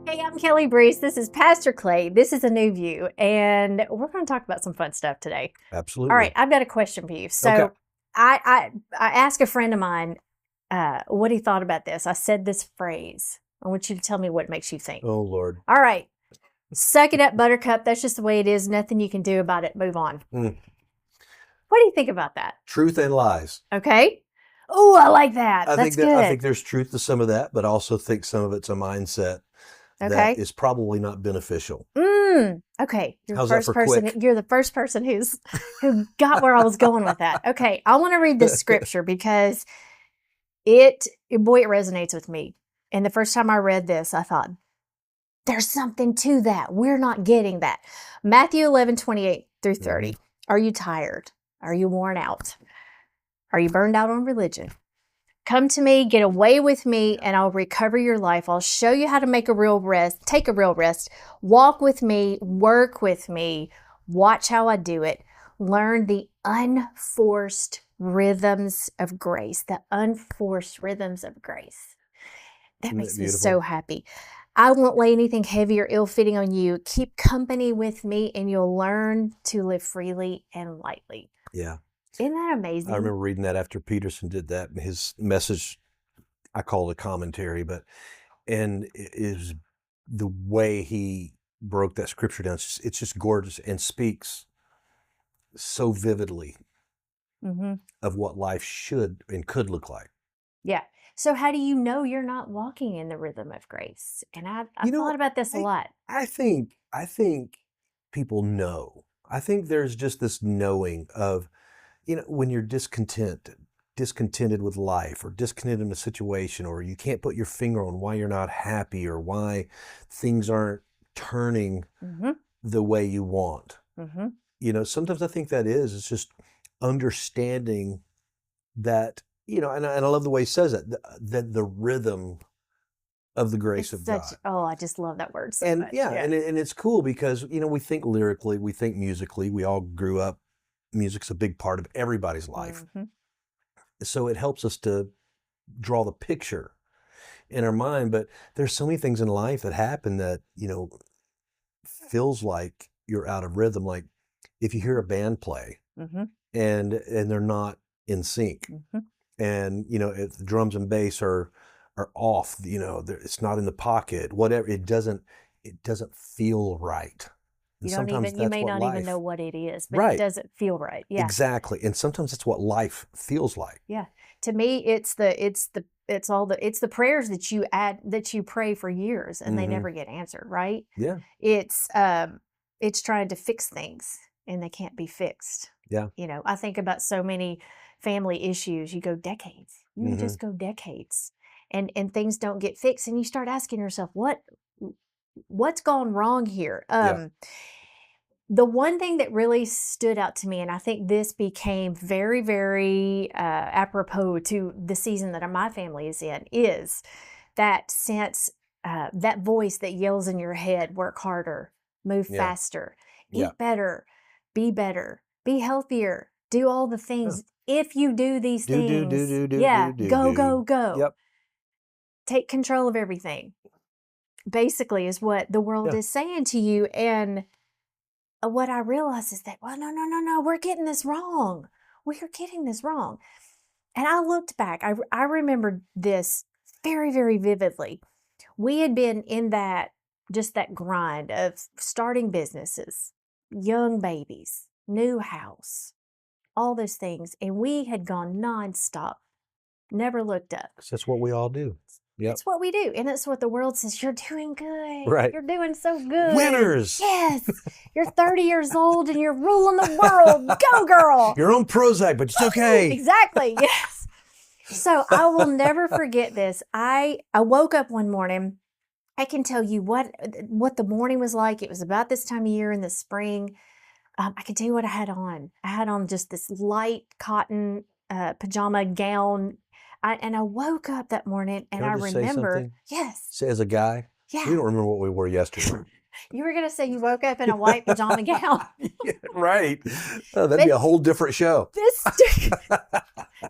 Hey, I'm Kelly Breece. This is Pastor Clay. This is A New View, and we're going to talk about some fun stuff today. Absolutely. All right, I've got a question for you. Okay. So, I asked a friend of mine what he thought about this. I said this phrase. I want you to tell me what it makes you think. Oh, Lord. All right, suck it up, Buttercup. That's just the way it is. Nothing you can do about it. Move on. What do you think about that? Truth and lies. Okay. Oh, I like that. That's good. I think there's truth to some of that, but I also think some of it's a mindset that is probably not beneficial. Okay. How's that for quick? You're the first person who got where I was going with that. Okay. I want to read this scripture because it resonates with me. And the first time I read this, I thought, there's something to that. We're not getting that. Matthew 11:28-30. Are you tired? Are you worn out? Are you burned out on religion? Come to me, get away with me, and I'll recover your life. I'll show you how to take a real rest, walk with me, work with me, watch how I do it. Learn the unforced rhythms of grace, That makes me so happy. I won't lay anything heavy or ill-fitting on you. Keep company with me, and you'll learn to live freely and lightly. Yeah. Isn't that amazing? I remember reading that after Peterson did that. His message, I call it a commentary, and it is the way he broke that scripture down. It's just gorgeous and speaks so vividly of what life should and could look like. Yeah. So how do you know you're not walking in the rhythm of grace? And I've thought about this a lot. I think people know. I think there's just this knowing of, when you're discontented with life or discontented in a situation, or you can't put your finger on why you're not happy or why things aren't turning the way you want. Sometimes I think it's just understanding that, and I love the way he says that the rhythm of the grace of God. Oh, I just love that word so much. And it's cool because, we think lyrically, we think musically, we all grew up. Music's a big part of everybody's life. So it helps us to draw the picture in our mind. But there's so many things in life that happen that, feels like you're out of rhythm. Like if you hear a band play and they're not in sync and, if the drums and bass are off, it's not in the pocket, whatever, it doesn't feel right. You may not even know what it is, but it doesn't feel right. Yeah. Exactly. And sometimes that's what life feels like. Yeah. To me, it's the prayers that you pray for years and they never get answered, right? Yeah. It's trying to fix things and they can't be fixed. Yeah. I think about so many family issues. You go decades. You just go decades and things don't get fixed and you start asking yourself, what's gone wrong here? The one thing that really stood out to me, and I think this became very, very apropos to the season that my family is in, is that sense, that voice that yells in your head, work harder, move faster, eat better, be healthier, do all the things. If you do these things, go. Yep. Take control of everything. Basically is what the world is saying to you. And what I realize is that, no, we're getting this wrong. We're getting this wrong. And I looked back. I remembered this very, very vividly. We had been in that grind of starting businesses, young babies, new house, all those things. And we had gone nonstop, never looked up. That's what we all do. Yep. It's what we do. And it's what the world says. You're doing good. Right. You're doing so good. Winners. Yes. You're 30 years old and you're ruling the world. Go, girl. You're on Prozac, but it's okay. Exactly. Yes. So I will never forget this. I woke up one morning. I can tell you what the morning was like. It was about this time of year in the spring. I can tell you what I had on. I had on just this light cotton pajama gown. And I woke up that morning and I remember, Say as a guy, we don't remember what we wore yesterday. You were gonna say you woke up in a white pajama gown. Yeah, right. Oh, that'd But be a whole different show. this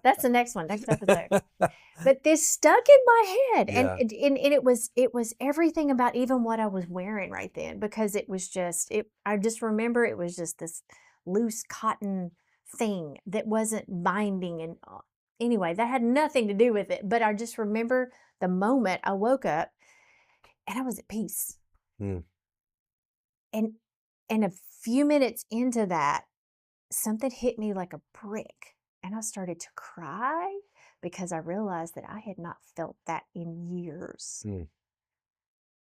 that's the next one, next episode. But this stuck in my head, and Yeah. it was everything about even what I was wearing right then, because it was just it. I just remember it was just this loose cotton thing that wasn't binding, and anyway, that had nothing to do with it. But I just remember the moment I woke up, and I was at peace. Hmm. And a few minutes into that, something hit me like a brick, and I started to cry because I realized that I had not felt that in years. Hmm.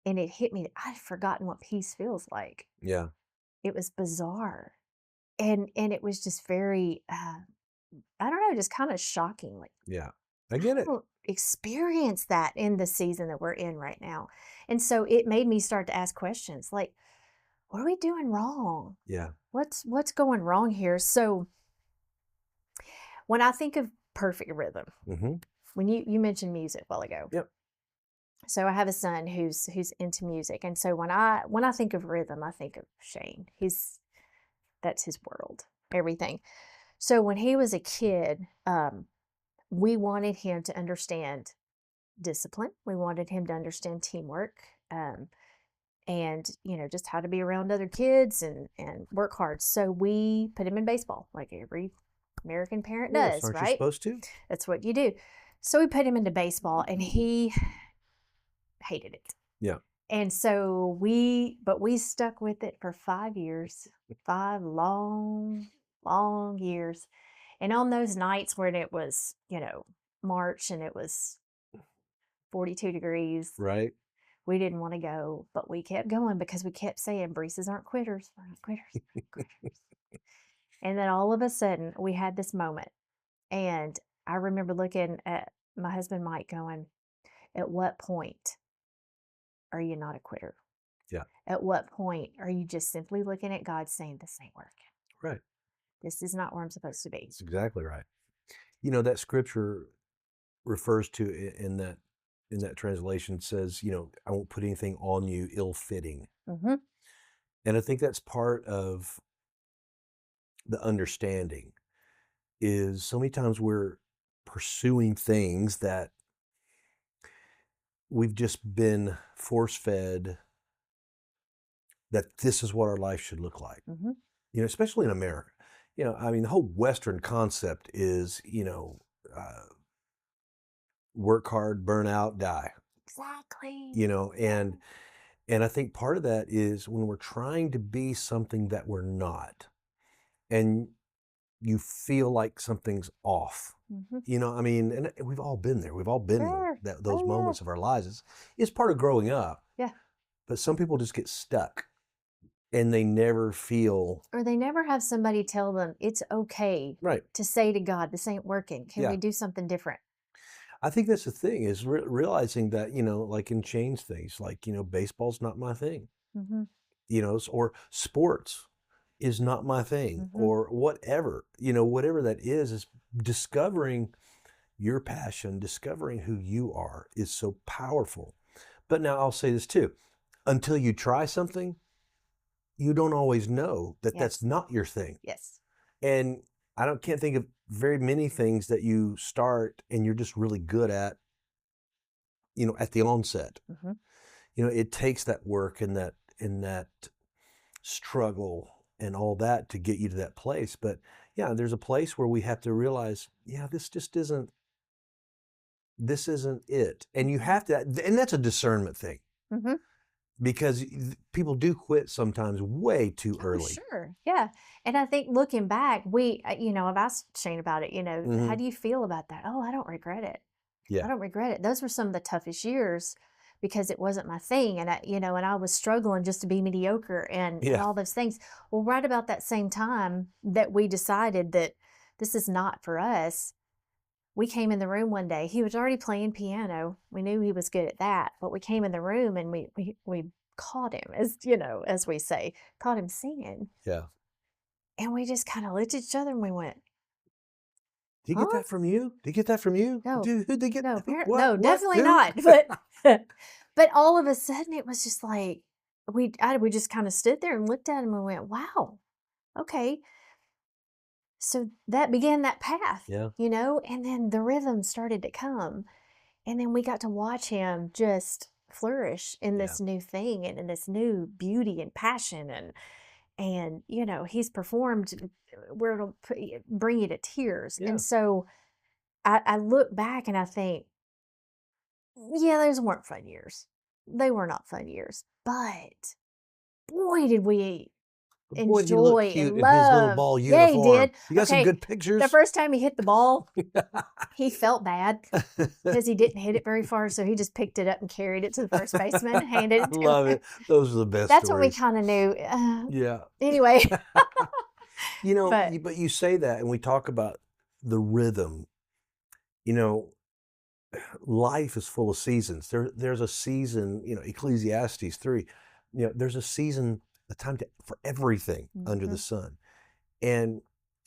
And it hit me that I'd forgotten what peace feels like. Yeah. It was bizarre. And it was just very, I don't know, just kind of shocking. Like, Yeah. I get it. don't experience that in the season that we're in right now. And so it made me start to ask questions like, what are we doing wrong? Yeah. What's going wrong here? So when I think of perfect rhythm, Mm-hmm. when you mentioned music a while ago. Yep. So I have a son who's into music, and so when I think of rhythm, I think of Shane. That's his world, everything. So when he was a kid, we wanted him to understand discipline. We wanted him to understand teamwork, and just how to be around other kids and work hard. So we put him in baseball, like every American parent does, Aren't you right? supposed to? That's what you do. So we put him into baseball, and he hated it. Yeah. And so we stuck with it for 5 years, 5 long, long years. And on those nights when it was, March and it was 42 degrees, Right. we didn't want to go, but we kept going because we kept saying, Breeces aren't quitters. We're not quitters. We're not quitters. And then all of a sudden we had this moment. And I remember looking at my husband, Mike, going, at what point are you not a quitter? Yeah. At what point are you just simply looking at God saying, this ain't working? Right. This is not where I'm supposed to be. That's exactly right. That scripture refers to in that translation says, I won't put anything on you ill-fitting. Mm-hmm. And I think that's part of the understanding is so many times we're pursuing things that we've just been force-fed that this is what our life should look like. Mm-hmm. Especially in America. The whole Western concept is, work hard, burn out, die. Exactly. And I think part of that is when we're trying to be something that we're not, and you feel like something's off. Mm-hmm. And we've all been there. We've all been Sure. those Oh, yeah. moments of our lives. It's part of growing up. Yeah. But some people just get stuck and they never feel. Or they never have somebody tell them it's okay Right. to say to God, this ain't working. Can we do something different? I think that's the thing is realizing that, like in change things, like, baseball's not my thing, Mm-hmm. Or sports is not my thing, Mm-hmm. or whatever, whatever that is discovering your passion, discovering who you are is so powerful. But now I'll say this too, until you try something, you don't always know that that's not your thing. Yes. And can't think of very many things that you start and you're just really good at, at the onset. Mm-hmm. It takes that work and that struggle and all that to get you to that place. But yeah, there's a place where we have to realize, this isn't it. And you have to, and that's a discernment thing. Mm-hmm. Because people do quit sometimes way too early. Sure. Yeah. And I think looking back, I've asked Shane about it, Mm-hmm. How do you feel about that? Oh, I don't regret it. Yeah. I don't regret it. Those were some of the toughest years because it wasn't my thing. And I was struggling just to be mediocre and all those things. Well, right about that same time that we decided that this is not for us, we came in the room one day. He was already playing piano. We knew he was good at that, but we came in the room and we caught him, as we say, caught him singing. Yeah. And we just kind of looked at each other and we went, Did you get that from you? Did you get that from you? No. Dude, who'd they get? No, What? definitely Who? not. But all of a sudden it was just like, we just kind of stood there and looked at him and went, wow, okay. So that began that path, Yeah. and then the rhythm started to come. And then we got to watch him just flourish in Yeah. this new thing and in this new beauty and passion. And he's performed where it'll bring you to tears. Yeah. And so I look back and I think, yeah, those weren't fun years. They were not fun years. But boy, did we Boy, did he look enjoy cute and in his little love. ball Yeah, he uniform. did. You got some Okay, good the pictures? first time he hit the ball, he felt bad because he didn't hit it very far, so he just picked it up and carried it to the first baseman, handed I it to love him. it. Those are the best That's when we stories. kind of knew. Yeah. Anyway, but But you say that, and we talk about the rhythm. You know, life is full of seasons. There's a season, Ecclesiastes 3, there's a season, a time for everything under the Mhm. sun. And,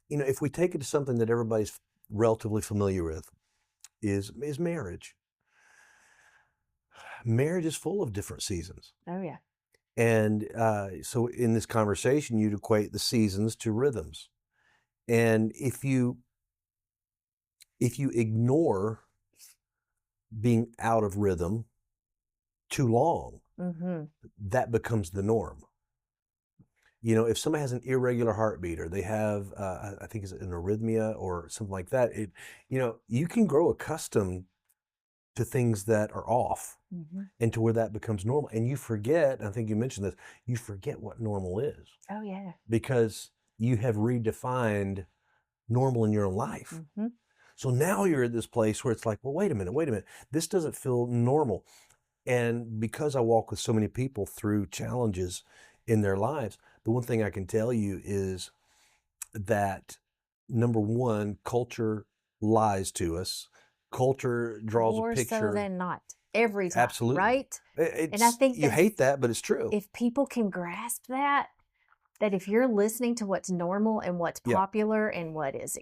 if we take it to something that everybody's relatively familiar with, is marriage. Marriage is full of different seasons. Oh yeah. And so in this conversation, you'd equate the seasons to rhythms. And if you ignore being out of rhythm too long, Mm-hmm. that becomes the norm. If somebody has an irregular heartbeat, or they have, I think it's an arrhythmia or something like that, you can grow accustomed to things that are off, Mm-hmm. and to where that becomes normal. And you forget, I think you mentioned this, you forget what normal is, Oh yeah. because you have redefined normal in your own life. Mm-hmm. So now you're at this place where it's like, well, wait a minute. This doesn't feel normal. And because I walk with so many people through challenges in their lives, the one thing I can tell you is that, number one, culture lies to us. Culture draws a More so picture. than not, every time, Absolutely. right? And I think You that hate that, but it's true. if people can grasp that if you're listening to what's normal and what's Yeah. popular and what is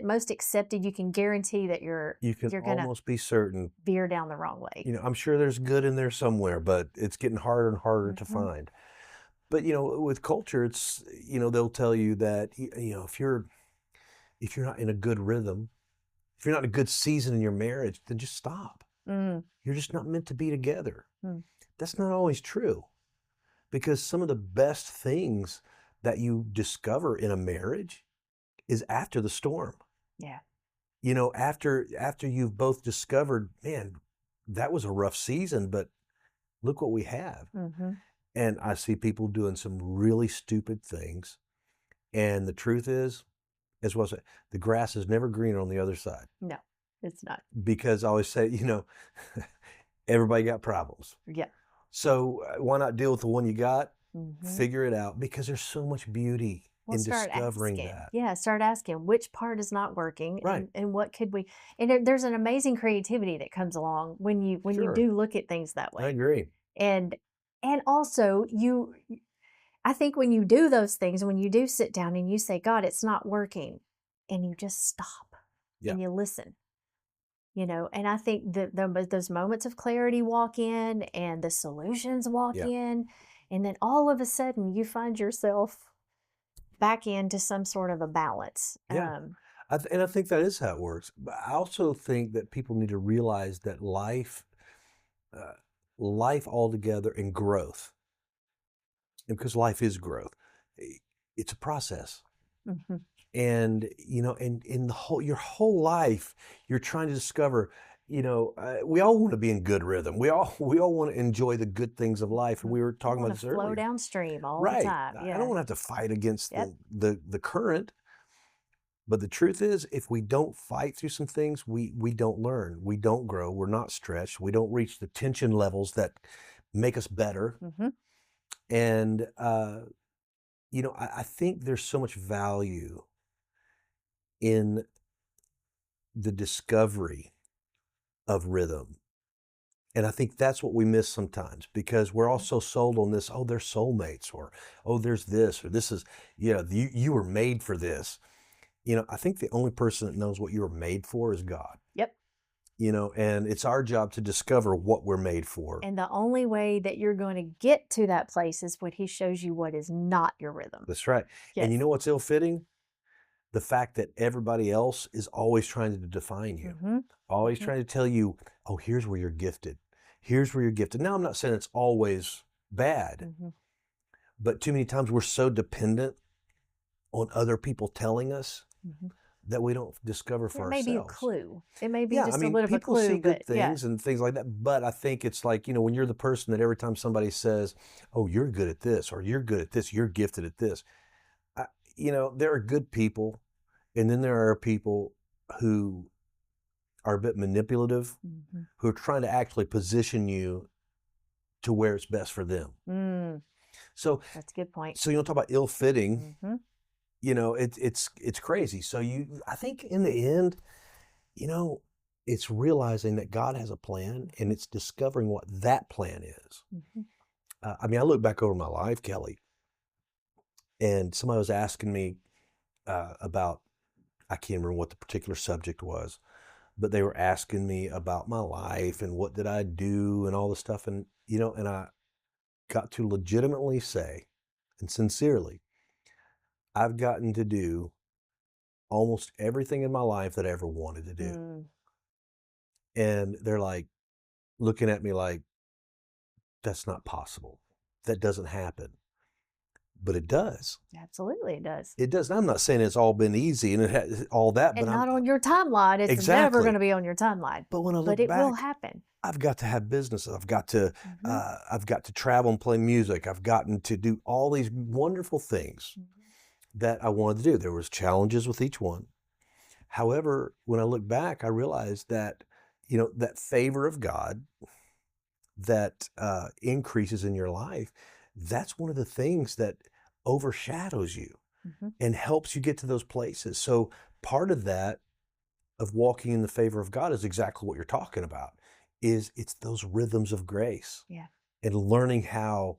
most accepted, you can guarantee that You can you're gonna almost be certain. veer down the wrong way. I'm sure there's good in there somewhere, but it's getting harder and harder to Mhm. find. But with culture, it's they'll tell you that if you're not in a good rhythm, if you're not in a good season in your marriage, then just stop. Mm, You're just not meant to be together. mm. That's not always true, because some of the best things that you discover in a marriage is after the storm. Yeah. After you've both discovered, man, that was a rough season, but look what we have. Mm-hmm. And I see people doing some really stupid things. And the truth is, as well as the grass is never greener on the other side. No, it's not. Because I always say, everybody got problems. Yeah. So why not deal with the one you got? Mm-hmm. Figure it out, because there's so much beauty in discovering that. Yeah, start asking which part is not working, Right. and what could we. And there's an amazing creativity that comes along when you Sure. do look at things that I way. agree. And also I think when you do those things, when you do sit down and you say, God, it's not working, and you just stop Yeah. and you listen, and I think that those moments of clarity walk in and the solutions walk Yeah. in, and then all of a sudden you find yourself back into some sort of a balance. Yeah. And I think that is how it works. But I also think that people need to realize that life altogether, and growth, and because life is growth, it's a process. Mhm. And and in your whole life, you're trying to discover. We all want to be in good rhythm. We all want to enjoy the good things of life. And we were You talking about wanna this flow earlier. downstream all the Right. time. I Yeah. don't want to have to fight against Yep. the current. But the truth is, if we don't fight through some things, we don't learn, we don't grow, we're not stretched, we don't reach the tension levels that make us better. Mhm. And I think there's so much value in the discovery of rhythm. And I think that's what we miss sometimes, because we're all so sold on this, oh, they're soulmates, or oh, there's this, or this is, you were made for this. I think the only person that knows what you were made for is God. Yep. and it's our job to discover what we're made for. And the only way that you're going to get to that place is when he shows you what is not your rhythm. That's right. Yes. And you know what's ill-fitting? The fact that everybody else is always trying to define you, always trying to tell you, oh, here's where you're gifted. Here's where you're gifted. Now, I'm not saying it's always bad, but too many times we're so dependent on other people telling us that we don't discover for ourselves. It may be a clue. It may be just a little bit of a people clue. See good things and things like that, but I think it's like, when you're the person that every time somebody says, oh, you're good at this, or you're good at this, you're gifted at this. There are good people, and then there are people who are a bit manipulative, who are trying to actually position you to where it's best for them. So that's a good point. So talk about ill-fitting. It's crazy. So I think in the end, it's realizing that God has a plan, and it's discovering what that plan is. I look back over my life, Kelly, and somebody was asking me about, I can't remember what the particular subject was, but they were asking me about my life and what did I do and all this stuff. And, and I got to legitimately say, and sincerely, I've gotten to do almost everything in my life that I ever wanted to do. And they're like, looking at me like, that's not possible. That doesn't happen. But it does. Absolutely, it does. It does. And I'm not saying it's all been easy and it has all that, but not on your timeline. It's never going to be on your timeline. But when I look back, it will happen. I've got to have businesses. I've got to travel and play music. I've gotten to do all these wonderful things that I wanted to do. There was challenges with each one. However, when I look back, I realized that, that favor of God that increases in your life, that's one of the things that overshadows you and helps you get to those places. So part of that, of walking in the favor of God, is exactly what you're talking about. It's those rhythms of grace, and learning how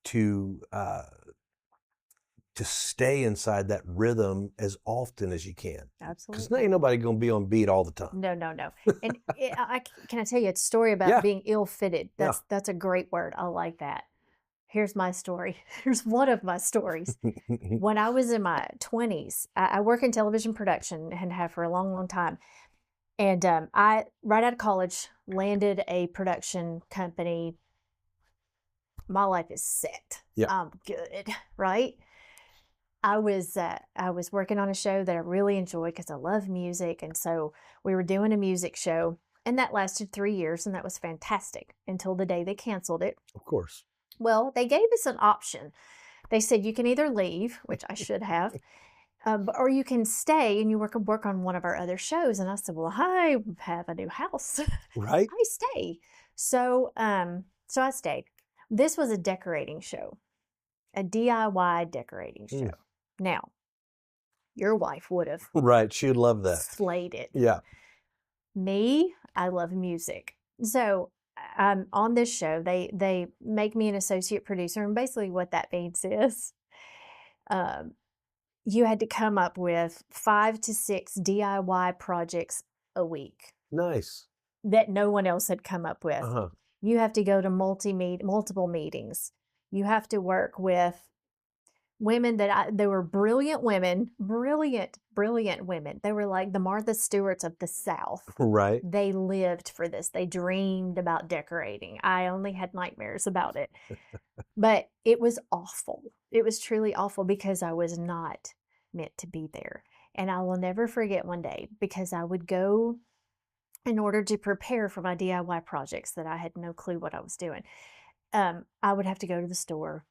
to stay inside that rhythm as often as you can. Absolutely. Because ain't nobody going to be on beat all the time. No. And can I tell you a story about being ill-fitted? That's a great word. I like that. Here's my story. Here's one of my stories. When I was in my 20s, I work in television production and have for a long, long time. And I, right out of college, landed a production company. My life is set. I'm good, right? I was working on a show that I really enjoyed because I love music. And so we were doing a music show, and that lasted 3 years, and that was fantastic until the day they canceled it. Of course. Well, they gave us an option. They said you can either leave, which I should have, or you can stay and you work on one of our other shows. And I said, well, I have a new house. Right. I stay. So I stayed. This was a decorating show, a DIY decorating show. Now, your wife would have. Right. She would love that. Slayed it. Yeah. Me, I love music. So on this show, they make me an associate producer, and basically what that means is you had to come up with 5 to 6 DIY projects a week. Nice. That no one else had come up with. You have to go to multiple meetings. You have to work with women they were brilliant women, brilliant women. They were like the Martha Stewarts of the South. Right. They lived for this. They dreamed about decorating. I only had nightmares about it. But it was awful. It was truly awful because I was not meant to be there. And I will never forget one day, because I would go in order to prepare for my DIY projects that I had no clue what I was doing. I would have to go to the store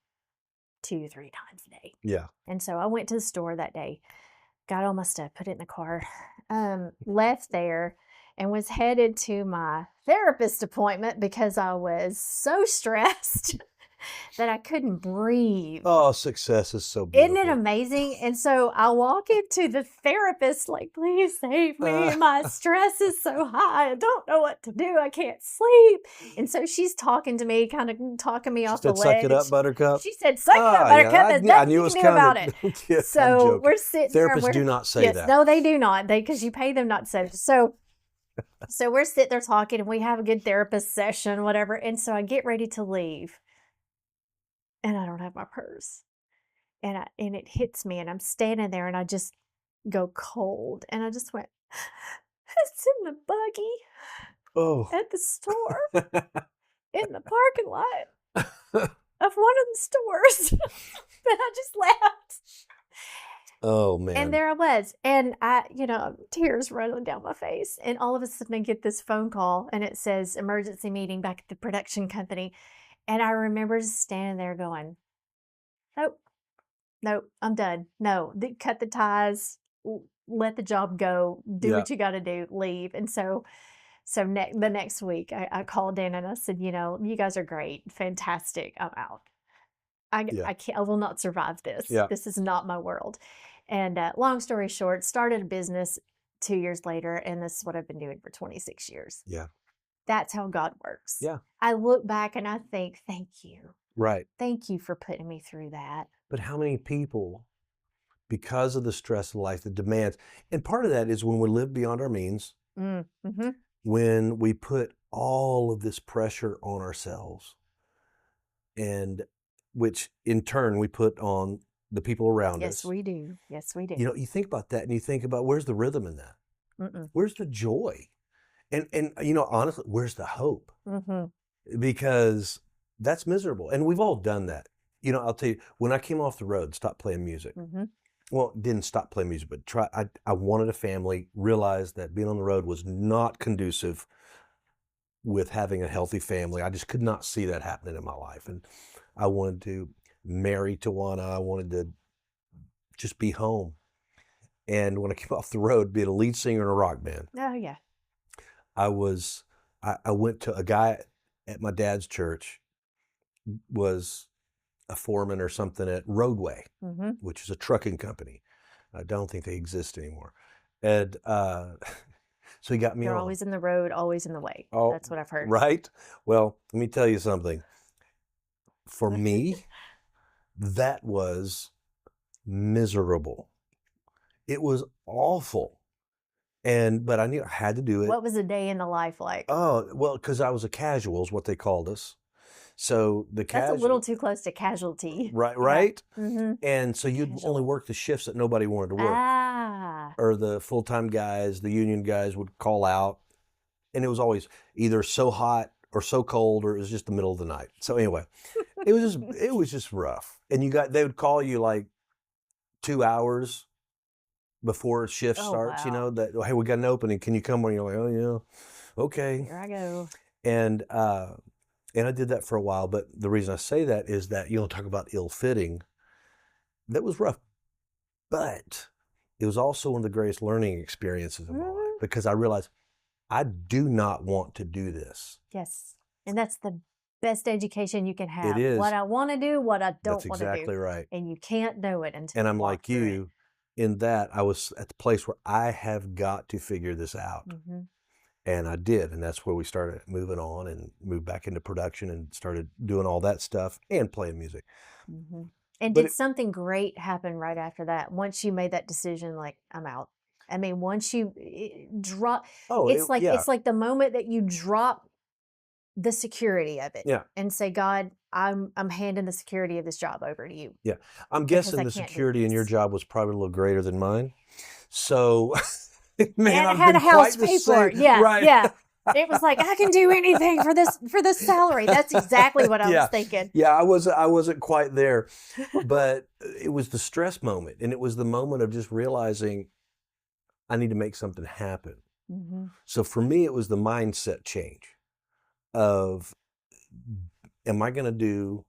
2-3 times a day. Yeah. And so I went to the store that day, got all my stuff, put it in the car, left there, and was headed to my therapist appointment because I was so stressed that I couldn't breathe. Oh, success is so beautiful. Isn't it amazing? And so I walk into the therapist like, please save me. My stress is so high. I don't know what to do. I can't sleep. And so she's talking to me, kind of talking me off the ledge. Suck it up, Buttercup. She said, suck it up, Buttercup. There's nothing you can do about it. Yeah, so we're sitting there. Therapists do not say that. No, they do not. Because you pay them not to say. So So we're sitting there talking and we have a good therapist session, whatever. And so I get ready to leave and I don't have my purse. And it hits me and I'm standing there and I just go cold. And I just went, it's in the buggy Oh. at the store in the parking lot of one of the stores. And I just laughed. Oh, man. And there I was. And tears running down my face. And all of a sudden I get this phone call and it says emergency meeting back at the production company. And I remember just standing there going, nope, I'm done. No, cut the ties, let the job go, do what you got to do, leave. And so the next week I called in and I said, you guys are great, fantastic. I'm out. I can't. I will not survive this. Yeah. This is not my world. And long story short, started a business 2 years later, and this is what I've been doing for 26 years. Yeah. That's how God works. Yeah. I look back and I think, thank you. Right. Thank you for putting me through that. But how many people, because of the stress of life, the demands, and part of that is when we live beyond our means, Mm-hmm. when we put all of this pressure on ourselves, and which in turn we put on the people around us. Yes, we do. Yes, we do. You think about that and you think about, where's the rhythm in that? Mm-mm. Where's the joy? And honestly, where's the hope? Mm-hmm. Because that's miserable. And we've all done that. I'll tell you, when I came off the road, stopped playing music. Mm-hmm. Well, didn't stop playing music, but I wanted a family, realized that being on the road was not conducive with having a healthy family. I just could not see that happening in my life. And I wanted to marry Tawana. I wanted to just be home. And when I came off the road, being a lead singer in a rock band. Oh, yeah. I went to a guy at my dad's church, was a foreman or something at Roadway, Mm-hmm. which is a trucking company. I don't think they exist anymore. And so he got me You're on. always in the road, always in the way. Oh, that's what I've heard. Right? Well, let me tell you something. For me, that was miserable. It was awful. But I knew I had to do it. What was a day in the life like? Oh, well, because I was a casual is what they called us. So that's a little too close to casualty. Right? Yeah. Mm-hmm. And so you'd only work the shifts that nobody wanted to work. Or the full-time guys, the union guys would call out. And it was always either so hot or so cold, or it was just the middle of the night. So anyway, it was just rough. And they would call you like 2 hours before shift starts, wow. that, hey, we got an opening. Can you come? And you're like, oh yeah, okay. Here I go. And I did that for a while. But the reason I say that is that, talk about ill-fitting. That was rough. But it was also one of the greatest learning experiences of my life, because I realized I do not want to do this. Yes. And that's the best education you can have. It is. What I want to do, what I don't want to do. That's exactly right. And you can't know it until And I'm like you. you, in that I was at the place where I have got to figure this out. Mm-hmm. And I did. And that's where we started moving on and moved back into production and started doing all that stuff and playing music. Mm-hmm. And did something great happen right after that? Once you made that decision, like, I'm out. I mean, once you drop, it's like the moment that you drop the security of it, and say, God, I'm handing the security of this job over to you. Yeah, I'm guessing the security in your job was probably a little greater than mine. So, man, and I had a house paid for it. Yeah, right. Yeah. It was like, I can do anything for this salary. That's exactly what I was thinking. Yeah, I wasn't quite there, but it was the stress moment, and it was the moment of just realizing I need to make something happen. Mm-hmm. So for me, it was the mindset change of, am I going to do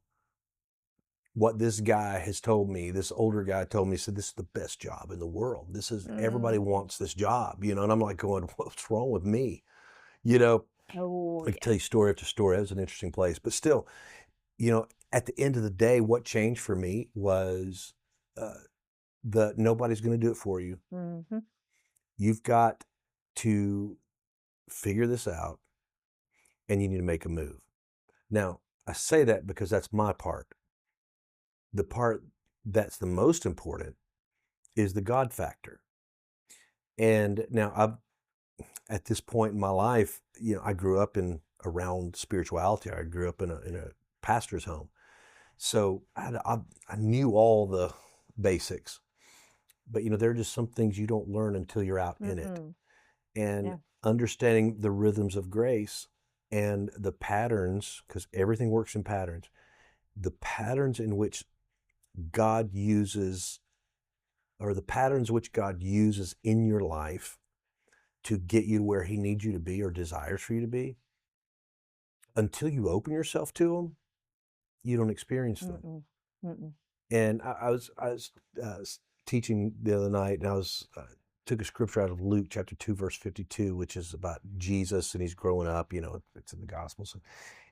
what this guy has told me, this older guy told me, said, this is the best job in the world. This is, everybody wants this job, and I'm like going, what's wrong with me? I can tell you story after story. That was an interesting place, but still, at the end of the day, what changed for me was nobody's going to do it for you. Mm-hmm. You've got to figure this out, and you need to make a move. Now, I say that because that's my part. The part that's the most important is the God factor. And now at this point in my life, I grew up around spirituality. I grew up in a pastor's home. So I knew all the basics, but there are just some things you don't learn until you're out in it. And Yeah. understanding the rhythms of grace and the patterns, because everything works in patterns, the patterns in which God uses, or the patterns which God uses in your life to get you to where he needs you to be or desires for you to be, until you open yourself to them, you don't experience them. Mm-mm. Mm-mm. And I was teaching the other night, and I took a scripture out of Luke chapter 2, verse 52, which is about Jesus, and he's growing up, it's in the Gospels.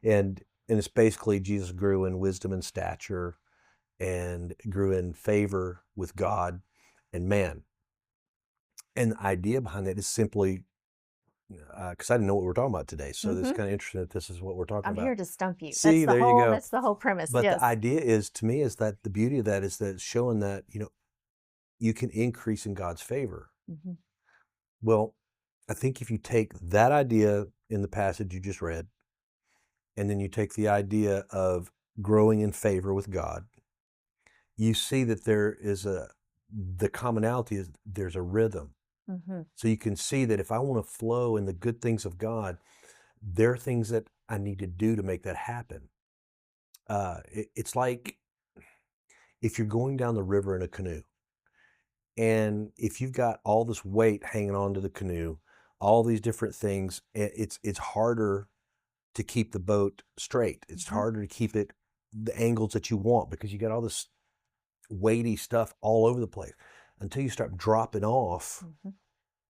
And it's basically Jesus grew in wisdom and stature and grew in favor with God and man. And the idea behind that is simply, because I didn't know what we were talking about today. So it's kind of interesting that this is what we're talking I'm about. here to stump you. See, there you go. That's the whole premise. But yes. the idea is, to me, is that the beauty of that is that it's showing that, you can increase in God's favor. Mm-hmm. Well, I think if you take that idea in the passage you just read, and then you take the idea of growing in favor with God, you see that the commonality is there's a rhythm. Mm-hmm. So you can see that if I want to flow in the good things of God, there are things that I need to do to make that happen. It's like if you're going down the river in a canoe, and if you've got all this weight hanging onto the canoe, all these different things, it's harder to keep the boat straight. It's harder to keep it the angles that you want, because you got all this weighty stuff all over the place. Until you start dropping off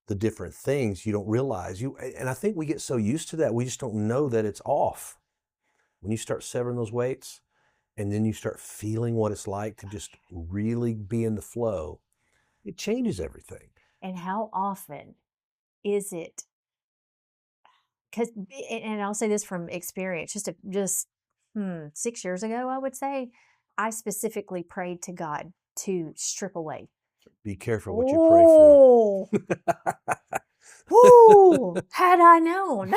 the different things, you don't realize and I think we get so used to that, we just don't know that it's off. When you start severing those weights, and then you start feeling what it's like to just really be in the flow, it changes everything. And how often is it? Because, and I'll say this from experience, just 6 years ago, I would say, I specifically prayed to God to strip away. Be careful what you pray for. Woo! Had I known.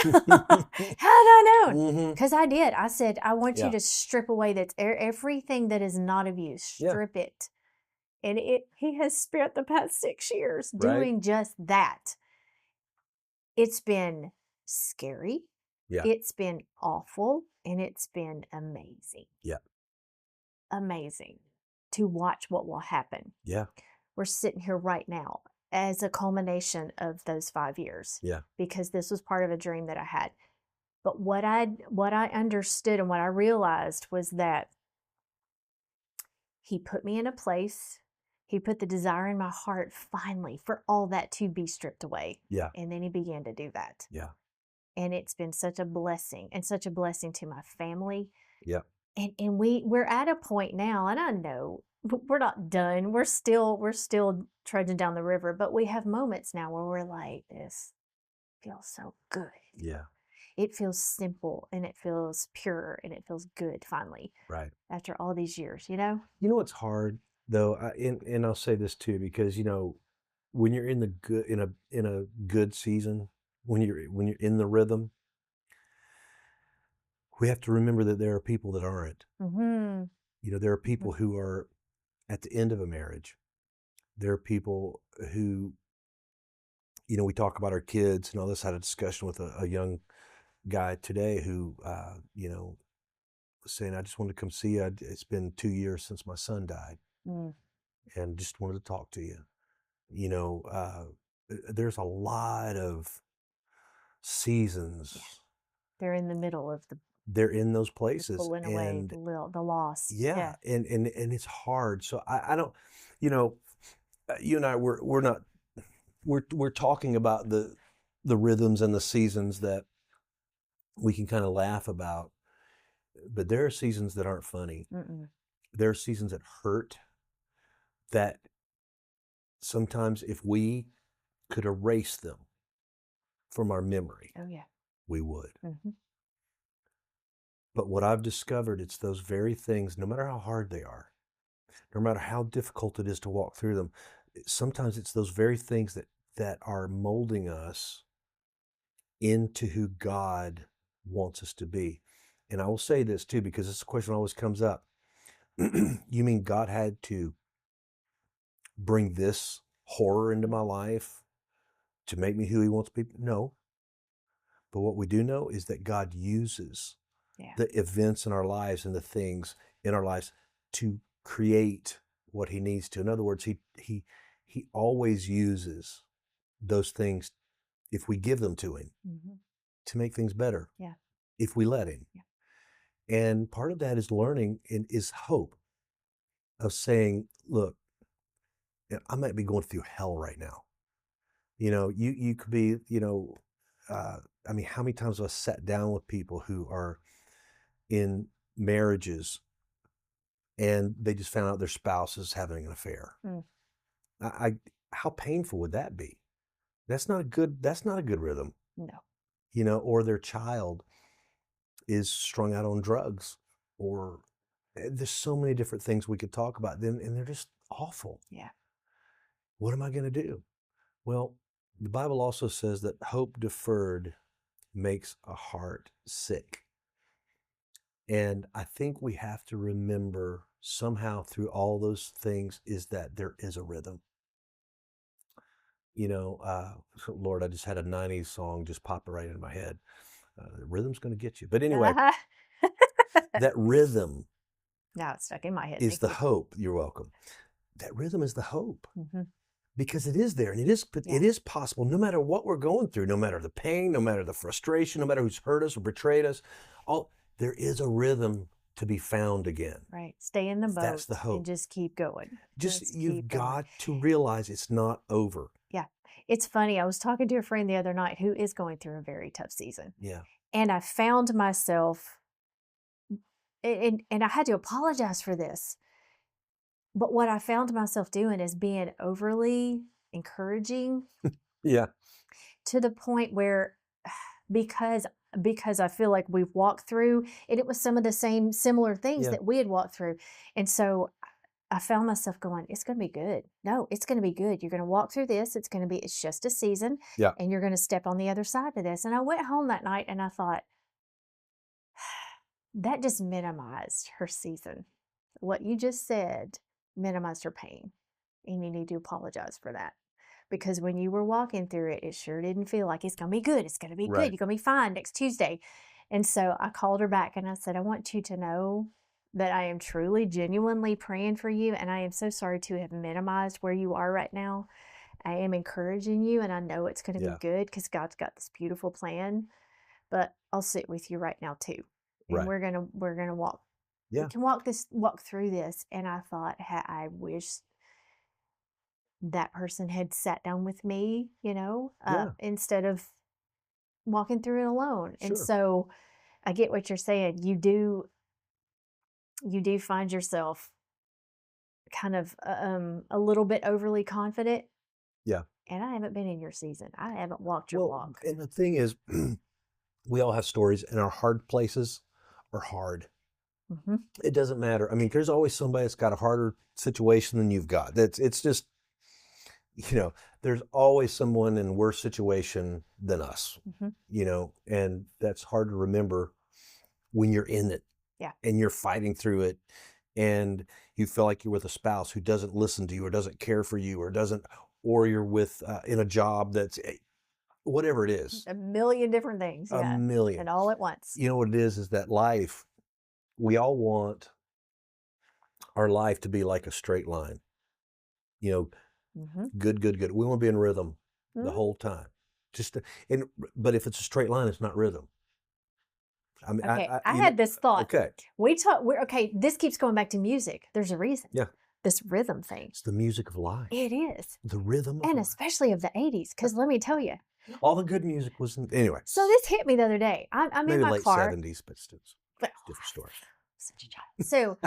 Because I did. I said, I want you to strip away everything that is not of you. Strip it. And he has spent the past 6 years doing just that. It's been scary. Yeah. It's been awful. And it's been amazing. Yeah. Amazing to watch what will happen. Yeah. We're sitting here right now as a culmination of those 5 years. Yeah. Because this was part of a dream that I had. But what I understood and what I realized was that he put me in a place. He put the desire in my heart finally for all that to be stripped away. Yeah. And then he began to do that. Yeah. And it's been such a blessing, and such a blessing to my family. Yeah. And we're at a point now, and I know we're not done. We're still trudging down the river, but we have moments now where we're like, this feels so good. Yeah. It feels simple, and it feels pure, and it feels good finally. Right. After all these years, You know what's hard though, and I'll say this too, because when you're in the good in a good season, when you're in the rhythm, we have to remember that there are people that aren't. There are people who are at the end of a marriage. There are people who, we talk about our kids and all this. I had a discussion with a young guy today who, was saying, I just wanted to come see you. It's been 2 years since my son died, and just wanted to talk to you. There's a lot of seasons. Yeah. They're in the middle of they're in those places, pulling away the loss. Yeah. And it's hard. So I don't, you and I, we're talking about the rhythms and the seasons that we can kind of laugh about, but there are seasons that aren't funny. There are seasons that hurt, that sometimes if we could erase them from our memory, we would. But what I've discovered, it's those very things, no matter how hard they are, no matter how difficult it is to walk through them, sometimes it's those very things that are molding us into who God wants us to be. And I will say this too, because this question always comes up. You mean God had to bring this horror into my life to make me who he wants to be? No. But what we do know is that God uses the events in our lives and the things in our lives to create what he needs to. In other words, he always uses those things, if we give them to him, to make things better. Yeah. If we let him. Yeah. And part of that is learning and is hope of saying, look, I might be going through hell right now. You could be, I mean, how many times have I sat down with people who are in marriages and they just found out their spouse is having an affair? How painful would that be? That's not a good rhythm. No. Or their child is strung out on drugs, or there's so many different things we could talk about them, and they're just awful. Yeah. What am I going to do? Well, the Bible also says that hope deferred makes a heart sick. And I think we have to remember somehow through all those things is that there is a rhythm. Lord, I just had a 90s song just pop right into my head. The rhythm's going to get you. But anyway, that rhythm now it's stuck in my head. Is the hope. You're welcome. That rhythm is the hope. Because it is there, and it is possible, no matter what we're going through, no matter the pain, no matter the frustration, no matter who's hurt us or betrayed us, there is a rhythm to be found again. Right. Stay in the boat. That's the hope. And just keep going. You've got to realize it's not over. Yeah. It's funny. I was talking to a friend the other night who is going through a very tough season. Yeah. And I found myself, and I had to apologize for this. But what I found myself doing is being overly encouraging. Yeah. To the point where, because I feel like we've walked through, and it was some of the similar things that we had walked through. And so I found myself going, it's going to be good. No, it's going to be good. You're going to walk through this. It's just a season. Yeah. And you're going to step on the other side of this. And I went home that night and I thought, that just minimized her season. What you just said minimized her pain. And you need to apologize for that. Because when you were walking through it, it sure didn't feel like it's going to be good. It's going to be good. You're going to be fine next Tuesday. And so I called her back and I said, I want you to know that I am truly, genuinely praying for you. And I am so sorry to have minimized where you are right now. I am encouraging you, and I know it's going to be good because God's got this beautiful plan. But I'll sit with you right now too. And we're gonna walk. Yeah. We can walk through this. And I thought, I wish that person had sat down with me, instead of walking through it alone. Sure. And so I get what you're saying. You do find yourself kind of a little bit overly confident. Yeah. And I haven't been in your season. I haven't walked your walk. And the thing is, we all have stories, and our hard places are hard. It doesn't matter. I mean, there's always somebody that's got a harder situation than you've got. It's just, there's always someone in a worse situation than us, and that's hard to remember when you're in it. Yeah. And you're fighting through it, and you feel like you're with a spouse who doesn't listen to you or doesn't care for you or you're with in a job that's whatever it is. A million different things. A million. And all at once. You know what it is that life, we all want our life to be like a straight line. Good. We want to be in rhythm the whole time. But if it's a straight line, it's not rhythm. I mean, okay, I had this thought. Okay. This keeps going back to music. There's a reason. Yeah. This rhythm thing. It's the music of life. It is. The rhythm of life. Especially of the 80s, because let me tell you. All the good music was, anyway. So this hit me the other day. I'm maybe in my late car. 70s, but still, different story. Such a child. So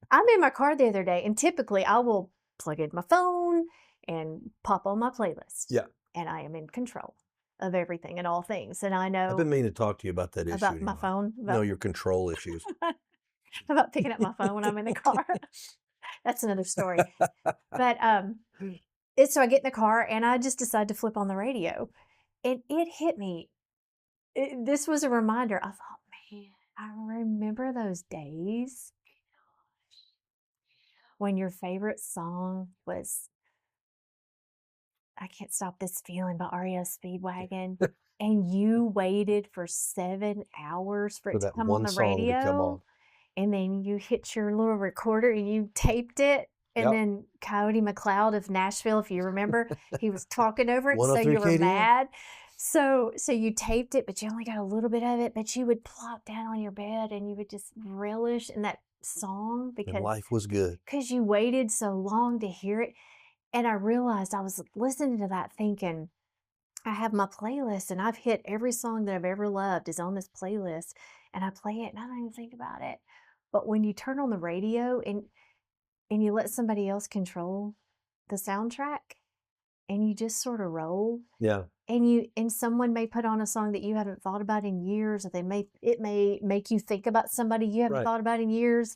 I'm in my car the other day, and typically I will plug in my phone and pop on my playlist. Yeah. And I am in control of everything and all things. And I know. I've been meaning to talk to you about that issue. About my phone? No, your control issues. About picking up my phone when I'm in the car. That's another story. But so I get in the car and I just decide to flip on the radio. And it hit me. this was a reminder. I thought, man, I remember those days when your favorite song was I Can't Stop This Feeling by REO Speedwagon, and you waited for 7 hours for For it to that come on one the song to come radio, on. and then you hit your little recorder and you taped it, and Yep. then Coyote McLeod of Nashville, if you remember, he was talking over it, so 103 you were KDM. mad. So you taped it, but you only got a little bit of it, but you would plop down on your bed and you would just relish in that song And life was good. because you waited so long to hear it. And I realized I was listening to that thinking, I have my playlist and I've hit every song that I've ever loved is on this playlist, and I play it and I don't even think about it. But when you turn on the radio and you let somebody else control the soundtrack and you just sort of roll, Yeah. and someone may put on a song that you haven't thought about in years, or it may make you think about somebody you haven't Right. thought about in years.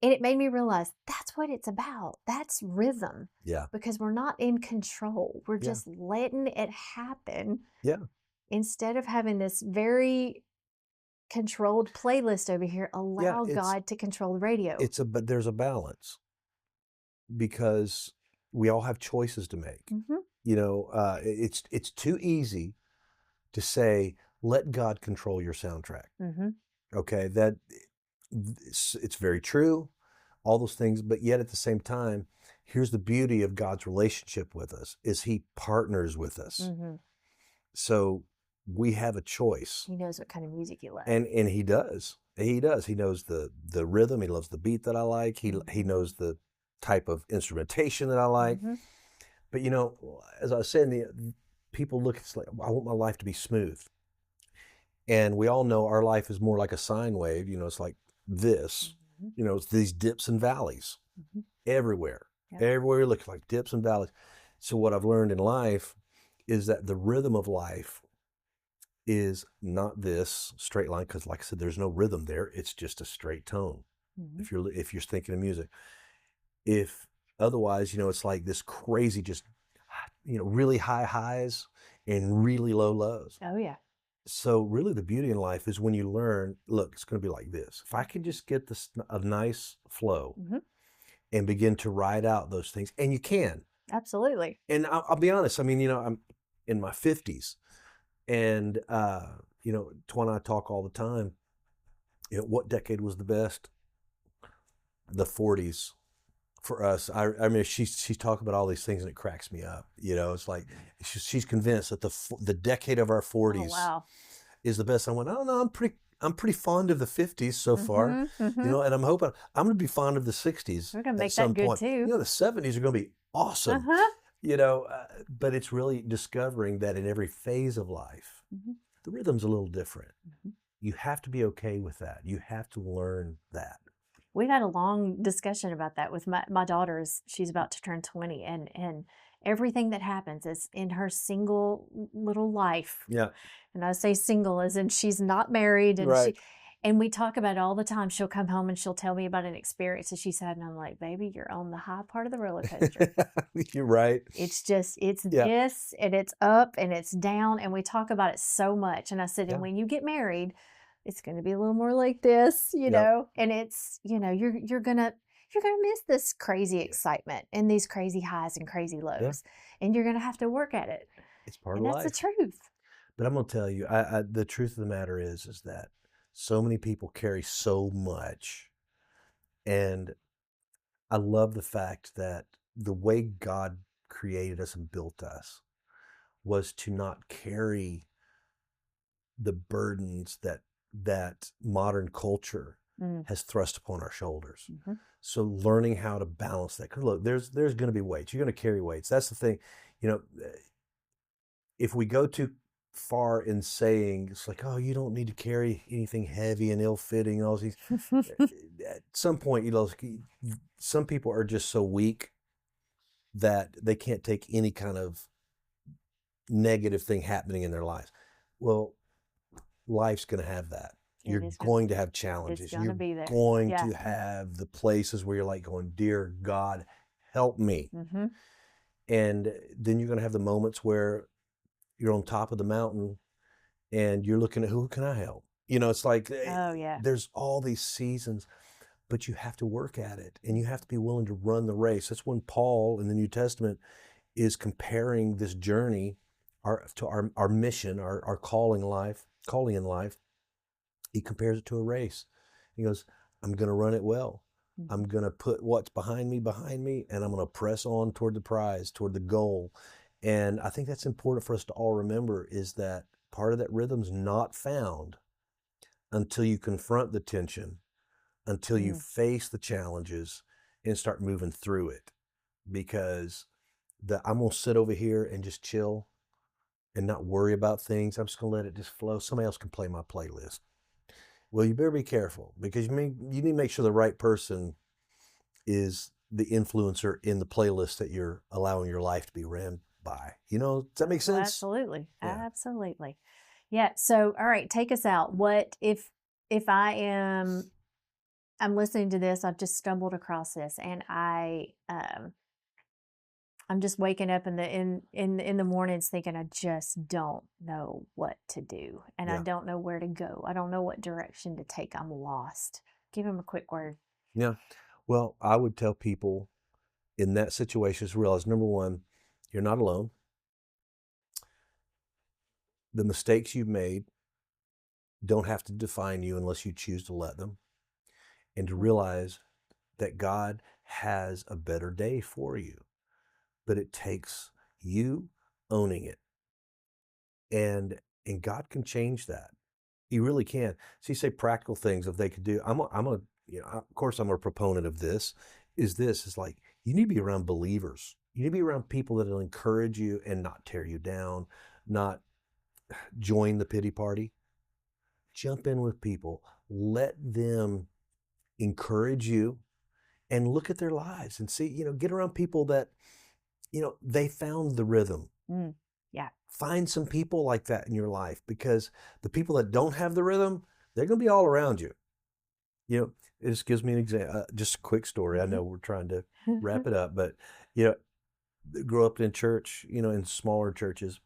And it made me realize that's what it's about. That's rhythm. Yeah. Because we're not in control. We're Yeah. just letting it happen. Yeah. Instead of having this very controlled playlist over here, allow God to control the radio. But there's a balance because we all have choices to make. Mm-hmm. You know, it's too easy to say, let God control your soundtrack. Mm-hmm. Okay, it's very true, all those things, but yet at the same time, here's the beauty of God's relationship with us is he partners with us. Mm-hmm. So we have a choice. He knows what kind of music you like. And he does. He does. He knows the rhythm. He loves the beat that I like. He knows the type of instrumentation that I like. Mm-hmm. But you know, as I was saying, people look, it's like, I want my life to be smooth. And we all know our life is more like a sine wave. You know, it's like this. Mm-hmm. You know, it's these dips and valleys everywhere. Yep. Everywhere you look, like dips and valleys. So what I've learned in life is that the rhythm of life is not this straight line, because like I said, there's no rhythm there. It's just a straight tone. Mm-hmm. If you're thinking of music, if otherwise, you know, it's like this crazy, just, you know, really high highs and really low lows. Oh yeah. So really the beauty in life is when you learn, look, it's going to be like this. If I can just get a nice flow and begin to ride out those things, and you can. Absolutely. And I'll be honest. I mean, you know, I'm in my 50s, and you know, Twan and I talk all the time. You know, what decade was the best? The 40s for us. I mean, she's talking about all these things, and it cracks me up. You know, it's like she's convinced that the decade of our 40s is the best. I went, oh no, I'm pretty fond of the 50s so far. You know, and I'm hoping I'm going to be fond of the 60s. We're going to make some that good point. too. You know, the 70s are going to be awesome. You know, but it's really discovering that in every phase of life, the rhythm's a little different. You have to be okay with that. You have to learn that. We've had a long discussion about that with my daughters. She's about to turn 20, and everything that happens is in her single little life. Yeah. And I say single as in she's not married, and right. And we talk about it all the time. She'll come home and she'll tell me about an experience that she's had, and I'm like, baby, you're on the high part of the roller coaster. You're right. It's just, this, and it's up and it's down, and we talk about it so much. And I said, and when you get married, it's going to be a little more like this, you know, and it's, you know, you're going to miss this crazy excitement and these crazy highs and crazy lows, and you're going to have to work at it. It's part of life. That's the truth. But I'm going to tell you, the truth of the matter is that so many people carry so much. And I love the fact that the way God created us and built us was to not carry the burdens that modern culture has thrust upon our shoulders. So learning how to balance that. 'Cause look, there's going to be weights. You're going to carry weights. That's the thing. You know, if we go too far in saying it's like, oh, you don't need to carry anything heavy and ill-fitting and all these, at some point, you know, some people are just so weak that they can't take any kind of negative thing happening in their lives. Well, life's going to have that. You're going to have challenges. You're going to have the places where you're like going, dear God, help me. And then you're going to have the moments where you're on top of the mountain and you're looking at who can I help? It's like Oh, yeah. there's all these seasons, but you have to work at it, and you have to be willing to run the race. That's when Paul in the New Testament is comparing this journey our mission, our calling in life. He compares it to a race. He goes, I'm going to run it well. I'm going to put what's behind me, and I'm going to press on toward the prize, toward the goal. And I think that's important for us to all remember, is that part of that rhythm's not found until you confront the tension, until you face the challenges and start moving through it. Because I'm going to sit over here and just chill and not worry about things. I'm just going to let it just flow. Somebody else can play my playlist. Well, you better be careful, because you need to make sure the right person is the influencer in the playlist that you're allowing your life to be ran by. Does that make sense? Absolutely. Yeah. Absolutely. Yeah. So, all right, take us out. What if I'm listening to this, I've just stumbled across this, and I'm just waking up in the mornings thinking, I just don't know what to do, and I don't know where to go. I don't know what direction to take. I'm lost. Give him a quick word. Yeah. Well, I would tell people in that situation to realize, number one, you're not alone. The mistakes you've made don't have to define you unless you choose to let them. And to realize that God has a better day for you. But it takes you owning it. And God can change that. He really can. So you say practical things if they could do. Of course I'm a proponent of this. Is like, you need to be around believers. You need to be around people that will encourage you and not tear you down, not join the pity party. Jump in with people. Let them encourage you and look at their lives and see, get around people that, they found the rhythm. Yeah. Find some people like that in your life, because the people that don't have the rhythm, they're going to be all around you. It just gives me an example, just a quick story. I know we're trying to wrap it up, but, grew up in church, in smaller churches,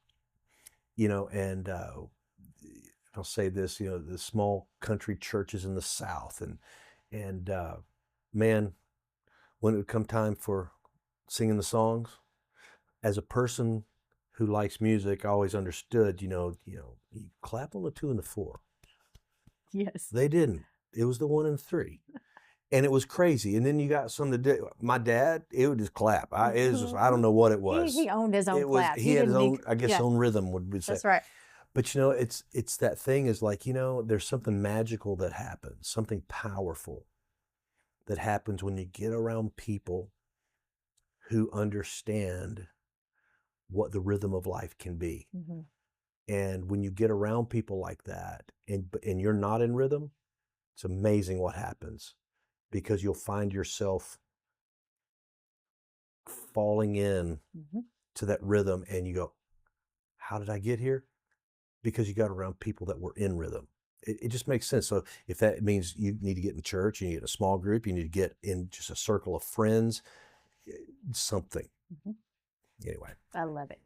and I'll say this, the small country churches in the South, and man, when it would come time for singing the songs, as a person who likes music, I always understood, you clap on the 2 and the 4. Yes. They didn't. It was the 1 and 3. And it was crazy. And then you got some that did. My dad, it would just clap. It was just, I don't know what it was. He owned his own clap. He had his own, I guess, own rhythm, would we say. That's right. But it's that thing, is like, there's something magical that happens, something powerful that happens when you get around people who understand what the rhythm of life can be. And when you get around people like that, and you're not in rhythm, it's amazing what happens, because you'll find yourself falling in to that rhythm, and you go, how did I get here? Because you got around people that were in rhythm. It just makes sense. So if that means you need to get in church, you need to get in a small group, you need to get in just a circle of friends, something. Anyway. I love it.